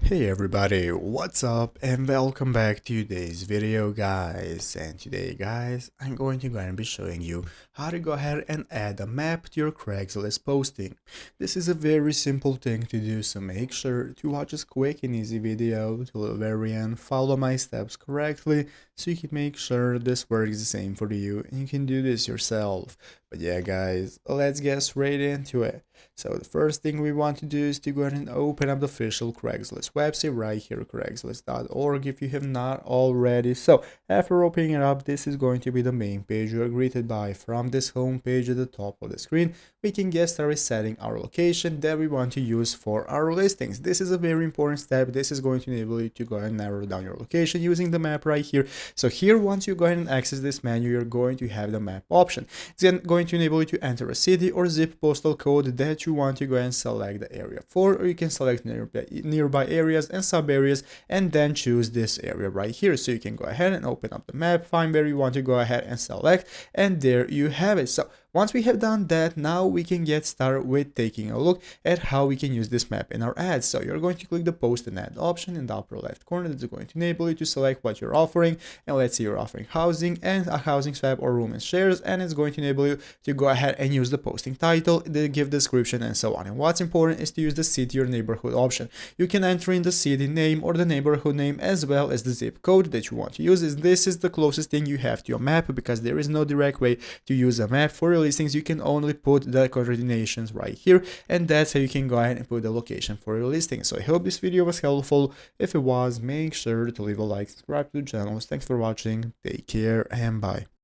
Hey everybody, what's up and welcome back to today's video guys. And today guys, I'm going to be showing you how to go ahead and add a map to your Craigslist posting. This is a very simple thing to do, so make sure to watch this quick and easy video till the very end, follow my steps correctly so you can make sure this works the same for you and you can do this yourself. But yeah guys, let's get straight into it. So the first thing we want to do is to go ahead and open up the official Craigslist website right here, craigslist.org, if you have not already. So after opening it up, this is going to be the main page you are greeted by. From this home page at the top of the screen, we can get started setting our location that we want to use for our listings. This is a very important step. This is going to enable you to go ahead and narrow down your location using the map right here. So here, once you go ahead and access this menu, you're going to have the map option. It's then going to enable you to enter a city or zip postal code that you want to go ahead and select the area for, or you can select nearby areas and sub areas and then choose this area right here. So you can go ahead and open up the map, find where you want to go ahead and select, and there you have it. So once we have done that, now we can get started with taking a look at how we can use this map in our ads. So you're going to click the post and ad option in the upper left corner. That's going to enable you to select what you're offering, and let's say you're offering housing and a housing swap or room and shares, and it's going to enable you to go ahead and use the posting title, the give description, and so on. And what's important is to use the city or neighborhood option. You can enter in the city name or the neighborhood name as well as the zip code that you want to use. This is the closest thing you have to your map, because there is no direct way to use a map for your listings. You can only put the coordinations right here, and that's how you can go ahead and put the location for your listing. So I hope this video was helpful. If it was, make sure to leave a like, subscribe to the channel. Thanks for watching, take care, and bye.